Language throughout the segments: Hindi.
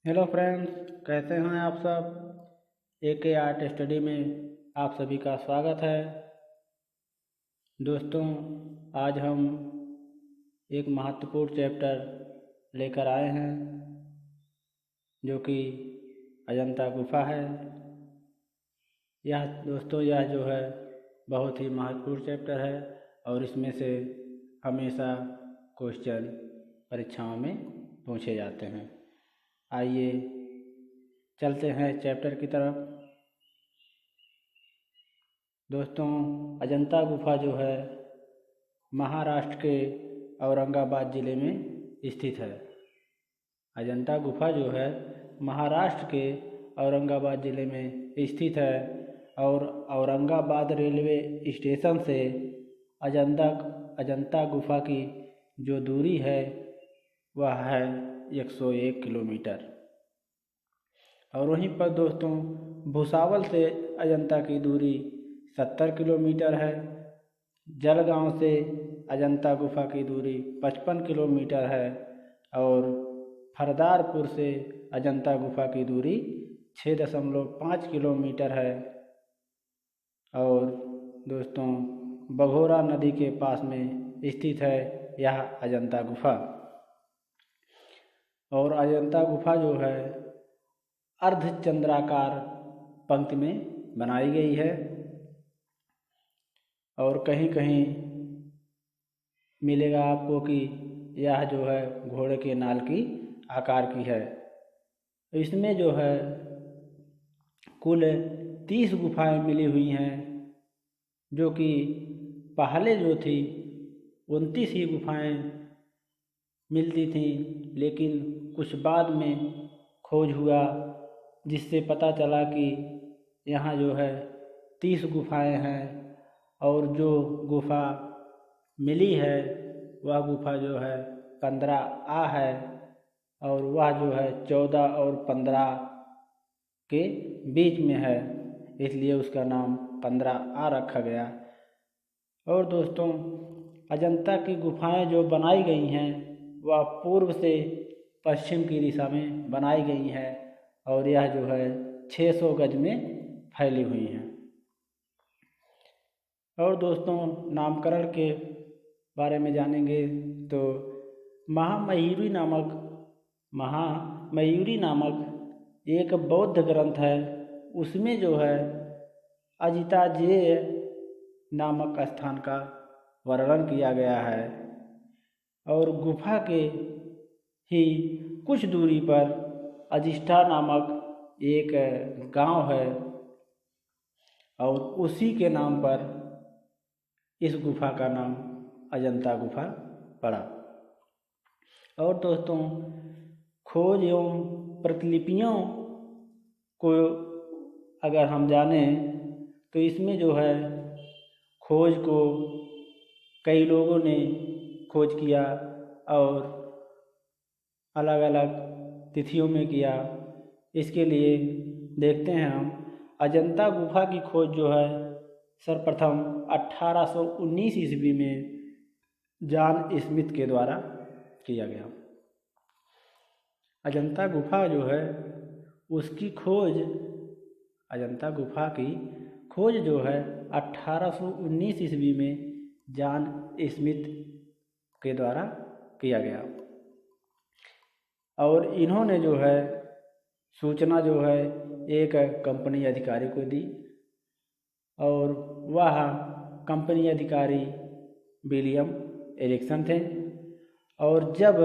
हेलो फ्रेंड्स, कैसे हैं आप सब। AK आर्ट स्टडी में आप सभी का स्वागत है। दोस्तों, आज हम एक महत्वपूर्ण चैप्टर लेकर आए हैं जो कि अजंता गुफा है। यह जो है बहुत ही महत्वपूर्ण चैप्टर है और इसमें से हमेशा क्वेश्चन परीक्षाओं में पूछे जाते हैं। आइए चलते हैं चैप्टर की तरफ। दोस्तों, अजंता गुफा जो है महाराष्ट्र के औरंगाबाद ज़िले में स्थित है। अजंता गुफा जो है महाराष्ट्र के औरंगाबाद ज़िले में स्थित है और औरंगाबाद रेलवे स्टेशन से अजंता गुफा की जो दूरी है वह है 101 किलोमीटर। और वहीं पर दोस्तों भुसावल से अजंता की दूरी 70 किलोमीटर है। जलगांव से अजंता गुफा की दूरी 55 किलोमीटर है और फरदारपुर से अजंता गुफा की दूरी 6.5 किलोमीटर है। और दोस्तों बघोरा नदी के पास में स्थित है यह अजंता गुफा। और अजंता गुफा जो है अर्धचंद्राकार पंक्ति में बनाई गई है और कहीं कहीं मिलेगा आपको कि यह जो है घोड़े के नाल की आकार की है। इसमें जो है कुल 30 गुफाएं मिली हुई हैं, जो कि पहले जो थी 29 ही गुफाएं मिलती थीं, लेकिन कुछ बाद में खोज हुआ जिससे पता चला कि यहाँ जो है 30 गुफाएं हैं और जो गुफा मिली है वह गुफा जो है 15A है और वह जो है 14 और 15 के बीच में है, इसलिए उसका नाम 15A रखा गया। और दोस्तों अजंता की गुफाएं जो बनाई गई हैं वह पूर्व से पश्चिम की दिशा में बनाई गई हैं और यह जो है 600 गज में फैली हुई हैं। और दोस्तों नामकरण के बारे में जानेंगे तो महामयूरी नामक एक बौद्ध ग्रंथ है, उसमें जो है अजिताजेय नामक स्थान का वर्णन किया गया है। और गुफा के ही कुछ दूरी पर अजिष्ठा नामक एक गांव है और उसी के नाम पर इस गुफा का नाम अजंता गुफा पड़ा। और दोस्तों खोज एवं प्रतिलिपियों को अगर हम जानें तो इसमें जो है खोज को कई लोगों ने खोज किया और अलग अलग तिथियों में किया। इसके लिए देखते हैं हम अजंता गुफा की खोज जो है सर्वप्रथम 1819 ईस्वी में जॉन स्मिथ के द्वारा किया गया। अजंता गुफा जो है अजंता गुफा की खोज जो है 1819 ईस्वी में जॉन स्मिथ के द्वारा किया गया। और इन्होंने जो है सूचना जो है एक कंपनी अधिकारी को दी और वह कंपनी अधिकारी विलियम एरिक्सन थे। और जब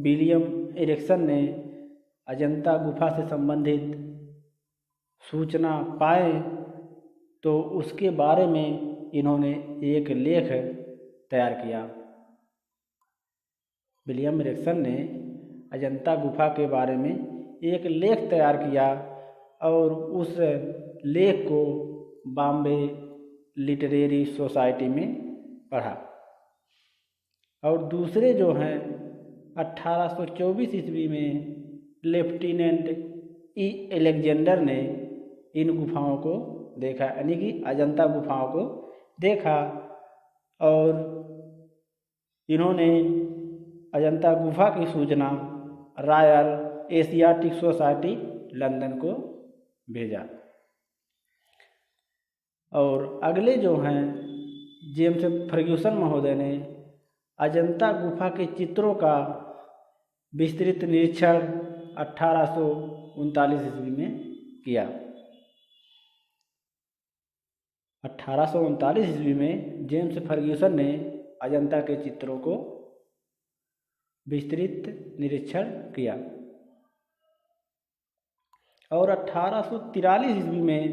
विलियम एरिक्सन ने अजंता गुफा से संबंधित सूचना पाए तो उसके बारे में इन्होंने एक लेख तैयार किया। विलियम एरिक्सन ने अजंता गुफा के बारे में एक लेख तैयार किया और उस लेख को बॉम्बे लिटरेरी सोसाइटी में पढ़ा। और दूसरे जो हैं 1824 ईस्वी में लेफ्टिनेंट ई एलेक्जेंडर ने इन गुफाओं को देखा, यानी कि अजंता गुफाओं को देखा और इन्होंने अजंता गुफा की सूचना रॉयल एशियाटिक सोसाइटी लंदन को भेजा। और अगले जो हैं जेम्स फर्ग्यूसन महोदय ने अजंता गुफा के चित्रों का विस्तृत निरीक्षण 1839 ईस्वी में किया। 1839 ईस्वी में जेम्स फर्ग्यूसन ने अजंता के चित्रों को विस्तृत निरीक्षण किया और 1843 ईस्वी में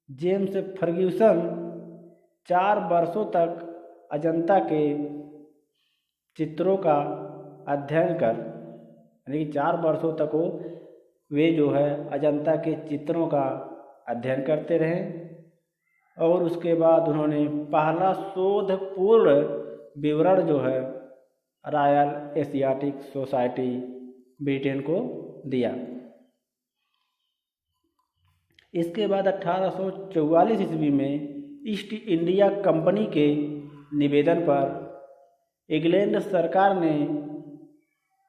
जेम्स फर्ग्यूसन 4 वर्षों तक अजंता के चित्रों का अध्ययन कर, यानी कि 4 वर्षों तक वे जो है अजंता के चित्रों का अध्ययन करते रहे और उसके बाद उन्होंने पहला शोधपूर्ण विवरण जो है रॉयल एशियाटिक सोसाइटी ब्रिटेन को दिया। इसके बाद 1844 ईस्वी में ईस्ट इंडिया कंपनी के निवेदन पर इंग्लैंड सरकार ने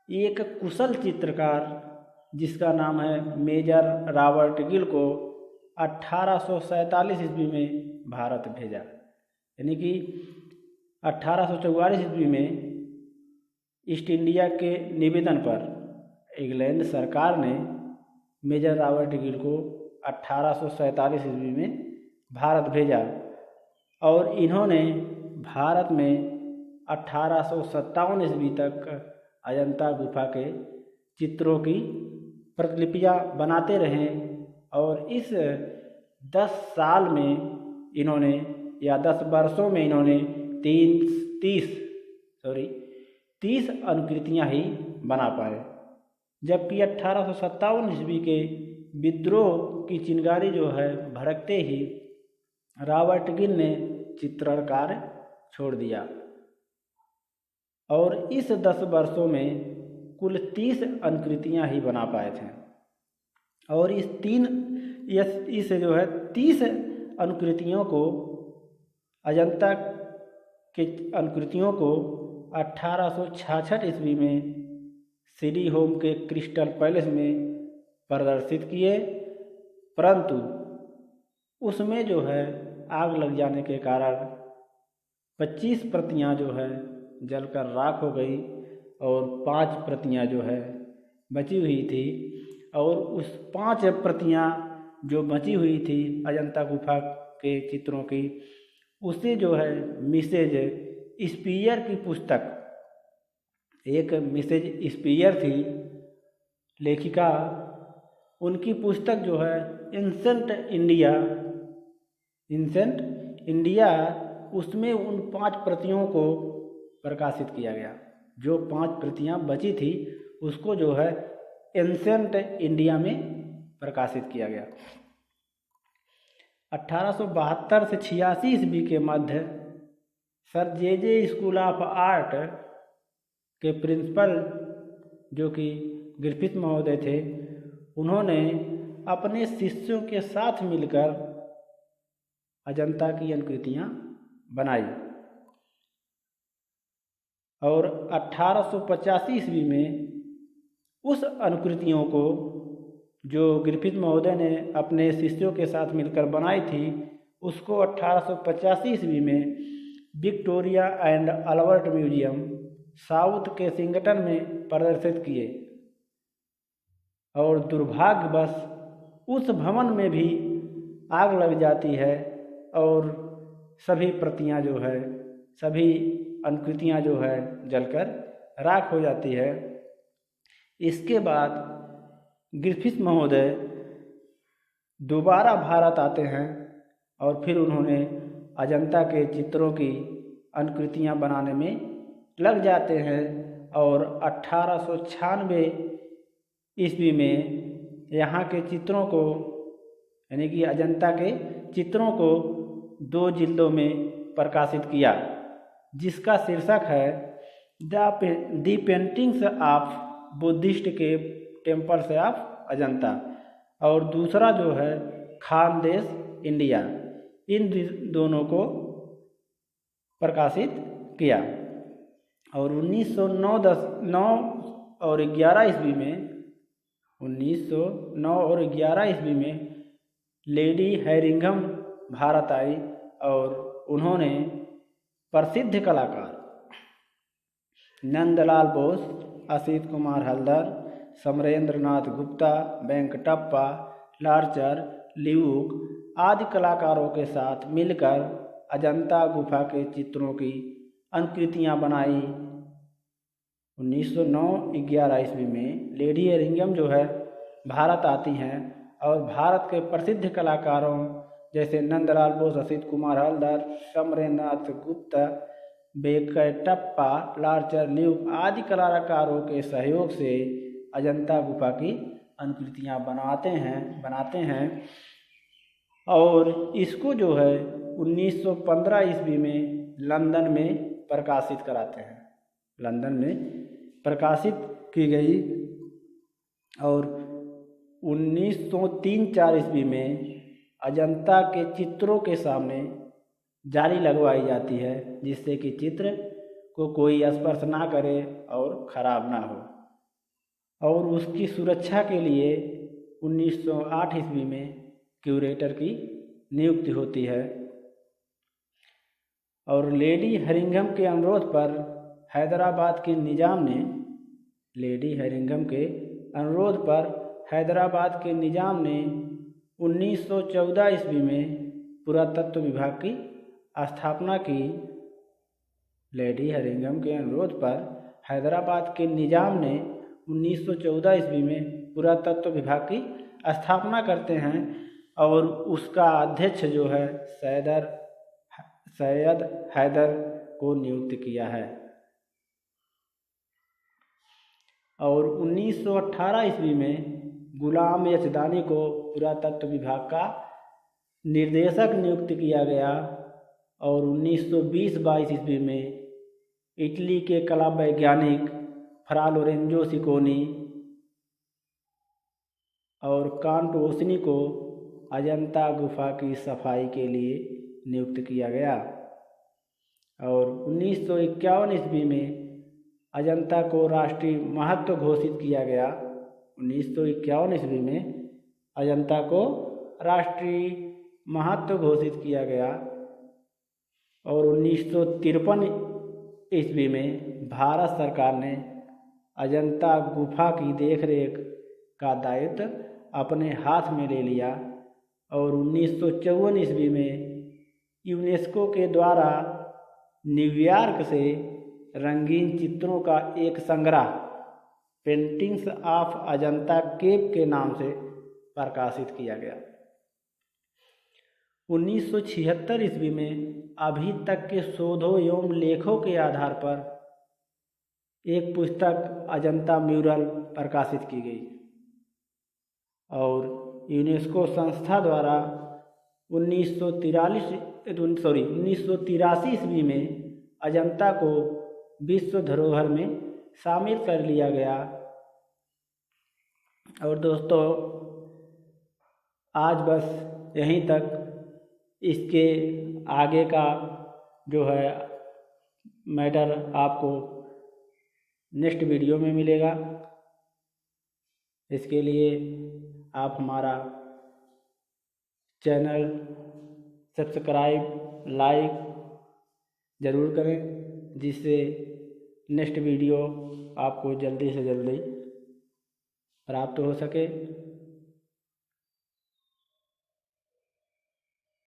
एक कुशल चित्रकार जिसका नाम है मेजर रॉबर्ट गिल को 1847 ईस्वी में भारत भेजा। यानी कि 1844 ईस्वी में ईस्ट इंडिया के निवेदन पर इंग्लैंड सरकार ने मेजर रॉबर्ट गिल को 1847 ईस्वी में भारत भेजा और इन्होंने भारत में 1857 ईस्वी तक अजंता गुफा के चित्रों की प्रतिलिपियाँ बनाते रहे और इस 10 साल में इन्होंने या 10 वर्षों में इन्होंने 30 अनुकृतियाँ ही बना पाए। जबकि 1857 ईस्वी के विद्रोह की चिंगारी जो है भड़कते ही रॉबर्ट गिल ने चित्रण कार्य छोड़ दिया और इस 10 वर्षों में कुल 30 अनुकृतियाँ ही बना पाए थे और इस जो है 30 अनुकृतियों को अजंता के अनुकृतियों को 1866 ईस्वी में सिटी होम के क्रिस्टल पैलेस में प्रदर्शित किए, परंतु उसमें जो है आग लग जाने के कारण 25 प्रतियां जो है जलकर राख हो गई और 5 प्रतियां जो है बची हुई थी और उस 5 प्रतियां जो बची हुई थी अजंता गुफा के चित्रों की, उसे जो है मिसेज स्पीयर की पुस्तक, एक मिसेज स्पीयर थी लेखिका, उनकी पुस्तक जो है एंसेंट इंडिया उसमें उन 5 प्रतियों को प्रकाशित किया गया। जो 5 प्रतियां बची थी उसको जो है एंसेंट इंडिया में प्रकाशित किया गया। 1872 से 86 ईस्वी के मध्य sir J school of art के प्रिंसिपल जो कि ग्रिफिथ महोदय थे, उन्होंने अपने शिष्यों के साथ मिलकर अजंता की अनुकृतियाँ बनाई और 1885 ईस्वी में उस अनुकृतियों को जो ग्रिफिथ महोदय ने अपने शिष्यों के साथ मिलकर बनाई थी, उसको 1885 ईस्वी में Victoria and Albert museum South Kensington में प्रदर्शित किए और दुर्भाग्यवश उस भवन में भी आग लग जाती है और सभी प्रतियां जो है, सभी अनुकृतियां जो है जलकर राख हो जाती है। इसके बाद ग्रिफिथ महोदय दोबारा भारत आते हैं और फिर उन्होंने अजंता के चित्रों की अनुकृतियां बनाने में लग जाते हैं और 1896 ईस्वी में यहाँ के चित्रों को, यानी कि अजंता के चित्रों को 2 जिल्दों में प्रकाशित किया, जिसका शीर्षक है द पेंटिंग्स ऑफ बुद्धिस्ट के टेम्पल्स ऑफ अजंता और दूसरा जो है खानदेश इंडिया। इन दोनों को प्रकाशित किया और 1909 और 11 ईस्वी में 1909 और 11 ईस्वी में लेडी हैरिंघम भारत आई और उन्होंने प्रसिद्ध कलाकार नंदलाल बोस, असित कुमार हल्दर, समरेंद्र नाथ गुप्ता, वेंकटप्पा, लार्चर, लिउक आदि कलाकारों के साथ मिलकर अजंता गुफा के चित्रों की अंतकृतियाँ बनाई। 1909-11 ईस्वी में लेडी हैरिंघम जो है भारत आती हैं और भारत के प्रसिद्ध कलाकारों जैसे नंदलाल बोस, असित कुमार हल्दर, समरेंद्र नाथ गुप्ता, वेंकटप्पा, लार्चर, लिउक आदि कलाकारों के सहयोग से अजंता गुफा की अंतकृतियाँ बनाते हैं और इसको जो है 1915 ईस्वी में लंदन में प्रकाशित कराते हैं। लंदन में प्रकाशित की गई और 1903-4 ईस्वी में अजंता के चित्रों के सामने जाली लगवाई जाती है जिससे कि चित्र को कोई स्पर्श ना करे और ख़राब ना हो और उसकी सुरक्षा के लिए 1908 ईस्वी में क्यूरेटर की नियुक्ति होती है और लेडी हैरिंघम के अनुरोध पर हैदराबाद के निज़ाम ने 1914 ईस्वी में पुरातत्व विभाग की स्थापना की। लेडी हैरिंघम के अनुरोध पर हैदराबाद के निज़ाम ने 1914 ईस्वी में पुरातत्व विभाग की स्थापना करते हैं और उसका अध्यक्ष जो है सैयद हैदर को नियुक्त किया है और 1918 ईस्वी में गुलाम यचदानी को पुरातत्व विभाग का निर्देशक नियुक्त किया गया और 1920-22 ईस्वी में इटली के कला वैज्ञानिक फ्रा लोरेंजो सिकोनी और कांटोसनी को अजंता गुफा की सफाई के लिए नियुक्त किया गया और 1951 ईस्वी में अजंता को राष्ट्रीय महत्व घोषित किया गया। 1951 ईस्वी में अजंता को राष्ट्रीय महत्व घोषित किया गया और 1953 ईस्वी में भारत सरकार ने अजंता गुफा की देखरेख का दायित्व अपने हाथ में ले लिया और 1954 ईस्वी में यूनेस्को के द्वारा न्यूयॉर्क से रंगीन चित्रों का एक संग्रह पेंटिंग्स ऑफ अजंता केव के नाम से प्रकाशित किया गया। 1976 ईस्वी में अभी तक के शोधों एवं लेखों के आधार पर एक पुस्तक अजंता म्यूरल प्रकाशित की गई और यूनेस्को संस्था द्वारा 1983 ईस्वी में अजंता को विश्व धरोहर में शामिल कर लिया गया। और दोस्तों आज बस यहीं तक, इसके आगे का जो है मैटर आपको नेक्स्ट वीडियो में मिलेगा। इसके लिए आप हमारा चैनल सब्सक्राइब लाइक ज़रूर करें जिससे नेक्स्ट वीडियो आपको जल्दी से जल्दी प्राप्त हो सके।